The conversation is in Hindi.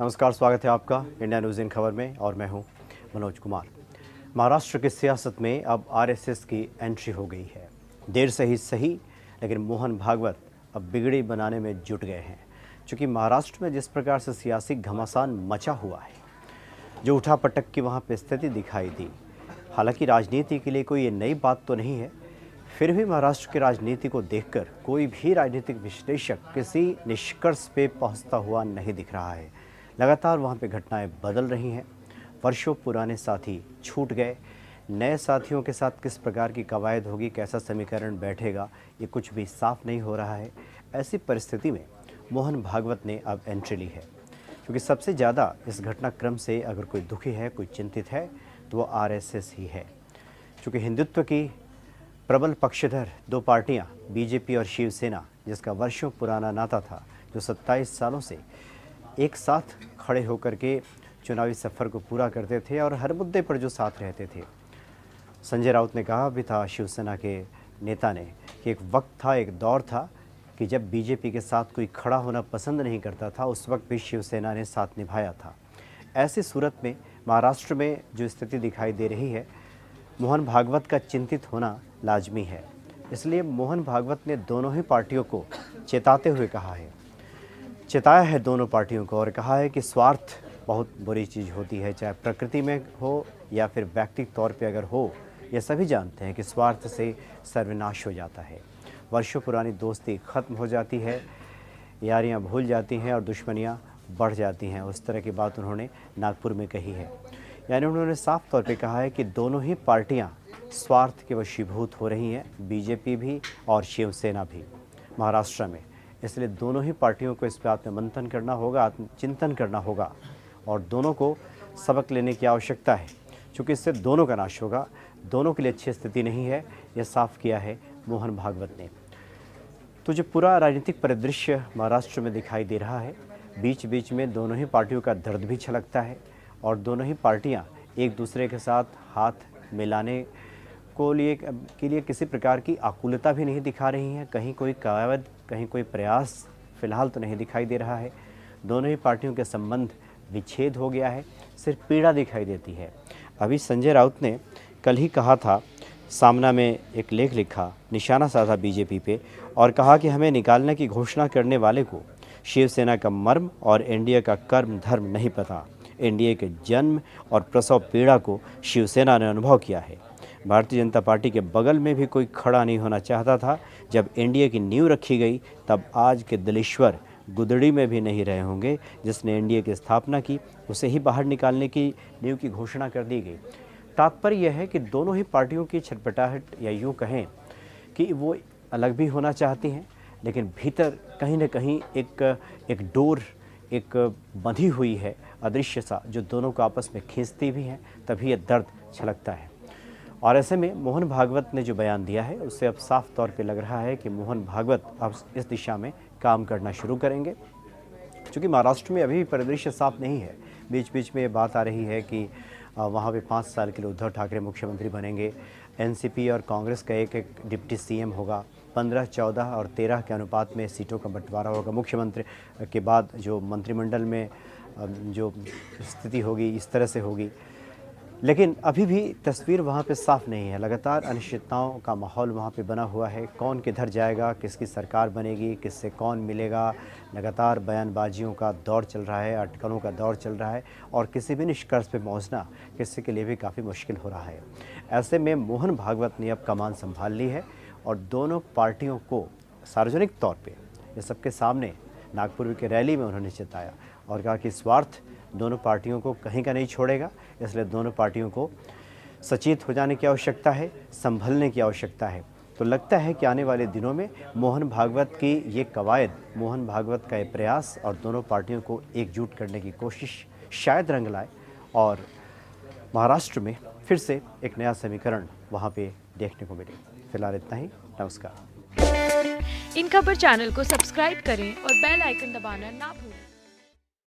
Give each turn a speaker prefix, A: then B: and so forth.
A: नमस्कार, स्वागत है आपका इंडिया न्यूज़ इन खबर में और मैं हूं मनोज कुमार। महाराष्ट्र की सियासत में अब आरएसएस की एंट्री हो गई है। देर से ही सही, लेकिन मोहन भागवत अब बिगड़ी बनाने में जुट गए हैं। क्योंकि महाराष्ट्र में जिस प्रकार से सियासी घमासान मचा हुआ है, जो उठापटक की वहाँ पे स्थिति दिखाई दी, हालांकि राजनीति के लिए कोई ये नई बात तो नहीं है, फिर भी महाराष्ट्र की राजनीति को देखकर कोई भी राजनीतिक विश्लेषक किसी निष्कर्ष पे पहुंचता हुआ नहीं दिख रहा है। लगातार वहां पे घटनाएं बदल रही हैं। वर्षों पुराने साथी छूट गए, नए साथियों के साथ किस प्रकार की कवायद होगी, कैसा समीकरण बैठेगा, ये कुछ भी साफ नहीं हो रहा है। ऐसी परिस्थिति में मोहन भागवत ने अब एंट्री ली है, क्योंकि सबसे ज़्यादा इस घटनाक्रम से अगर कोई दुखी है, कोई चिंतित है, तो वो आरएसएस ही है। क्योंकि हिंदुत्व की प्रबल पक्षधर दो पार्टियां बीजेपी और शिवसेना, जिसका वर्षों पुराना नाता था, जो 27 सालों से एक साथ खड़े होकर के चुनावी सफ़र को पूरा करते थे और हर मुद्दे पर जो साथ रहते थे। संजय राउत ने कहा भी था, शिवसेना के नेता ने, कि एक वक्त था, एक दौर था कि जब बीजेपी के साथ कोई खड़ा होना पसंद नहीं करता था, उस वक्त भी शिवसेना ने साथ निभाया था। ऐसी सूरत में महाराष्ट्र में जो स्थिति दिखाई दे रही है, मोहन भागवत का चिंतित होना लाजमी है। इसलिए मोहन भागवत ने दोनों ही पार्टियों को चेताते हुए कहा है, चेताया है दोनों पार्टियों को, और कहा है कि स्वार्थ बहुत बुरी चीज़ होती है, चाहे प्रकृति में हो या फिर व्यक्तिगत तौर पे अगर हो। ये सभी जानते हैं कि स्वार्थ से सर्वनाश हो जाता है, वर्षों पुरानी दोस्ती ख़त्म हो जाती है, यारियां भूल जाती हैं और दुश्मनियां बढ़ जाती हैं। उस तरह की बात उन्होंने नागपुर में कही है। यानी उन्होंने साफ तौर पे कहा है कि दोनों ही पार्टियां स्वार्थ के वशीभूत हो रही हैं, बीजेपी भी और शिवसेना भी महाराष्ट्र में। इसलिए दोनों ही पार्टियों को इस पर आत्ममंथन करना होगा, आत्मचिंतन करना होगा, और दोनों को सबक लेने की आवश्यकता है, क्योंकि इससे दोनों का नाश होगा। दोनों के लिए अच्छी स्थिति नहीं है, यह साफ किया है मोहन भागवत ने। तो जो पूरा राजनीतिक परिदृश्य महाराष्ट्र में दिखाई दे रहा है, बीच बीच में दोनों ही पार्टियों का दर्द भी छलकता है, और दोनों ही पार्टियां एक दूसरे के साथ हाथ मिलाने के लिए किसी प्रकार की आकुलता भी नहीं दिखा रही हैं। कहीं कोई कवायद, कहीं कोई प्रयास फिलहाल तो नहीं दिखाई दे रहा है। दोनों ही पार्टियों के संबंध विच्छेद हो गया है, सिर्फ पीड़ा दिखाई देती है। अभी संजय राउत ने कल ही कहा था, सामना में एक लेख लिखा, निशाना साधा बीजेपी पे, और कहा कि हमें निकालने की घोषणा करने वाले को शिवसेना का मर्म और एनडीए का कर्म धर्म नहीं पता। एनडीए के जन्म और प्रसव पीड़ा को शिवसेना ने अनुभव किया है। भारतीय जनता पार्टी के बगल में भी कोई खड़ा नहीं होना चाहता था। जब एनडीए की नींव रखी गई, तब आज के दलेश्वर गुदड़ी में भी नहीं रहे होंगे। जिसने एनडीए की स्थापना की, उसे ही बाहर निकालने की नींव की घोषणा कर दी गई। तात्पर्य यह है कि दोनों ही पार्टियों की छटपटाहट, या यूँ कहें कि वो अलग भी होना चाहती हैं, लेकिन भीतर कहीं न कहीं एक डोर, एक बंधी हुई है अदृश्य सा, जो दोनों को आपस में खींचती भी है, तभी यह दर्द छलकता है। और ऐसे में मोहन भागवत ने जो बयान दिया है, उससे अब साफ तौर पे लग रहा है कि मोहन भागवत अब इस दिशा में काम करना शुरू करेंगे। क्योंकि महाराष्ट्र में अभी भी परिदृश्य साफ नहीं है। बीच बीच में ये बात आ रही है कि वहाँ पे 5 साल के लिए उद्धव ठाकरे मुख्यमंत्री बनेंगे, एनसीपी और कांग्रेस का एक एक डिप्टी सीएम होगा, 15, 14 और 13 के अनुपात में सीटों का बंटवारा होगा। मुख्यमंत्री के बाद जो मंत्रिमंडल में जो स्थिति होगी, इस तरह से होगी। लेकिन अभी भी तस्वीर वहाँ पे साफ नहीं है। लगातार अनिश्चितताओं का माहौल वहाँ पे बना हुआ है। कौन किधर जाएगा, किसकी सरकार बनेगी, किससे कौन मिलेगा, लगातार बयानबाजियों का दौर चल रहा है, अटकलों का दौर चल रहा है, और किसी भी निष्कर्ष पे पहुँचना किसी के लिए भी काफ़ी मुश्किल हो रहा है। ऐसे में मोहन भागवत ने अब कमान संभाल ली है, और दोनों पार्टियों को सार्वजनिक तौर पर ये सबके सामने नागपुर की रैली में उन्होंने चेताया और कहा कि स्वार्थ दोनों पार्टियों को कहीं का नहीं छोड़ेगा। इसलिए दोनों पार्टियों को सचेत हो जाने की आवश्यकता है, संभलने की आवश्यकता है। तो लगता है कि आने वाले दिनों में मोहन भागवत की ये कवायद, मोहन भागवत का ये प्रयास और दोनों पार्टियों को एकजुट करने की कोशिश शायद रंग लाए, और महाराष्ट्र में फिर से एक नया समीकरण वहाँ पे देखने को मिले। फिलहाल इतना ही। नमस्कार।
B: इन खबर चैनल को सब्सक्राइब करें और बेल आइकन दबाना ना भूलें।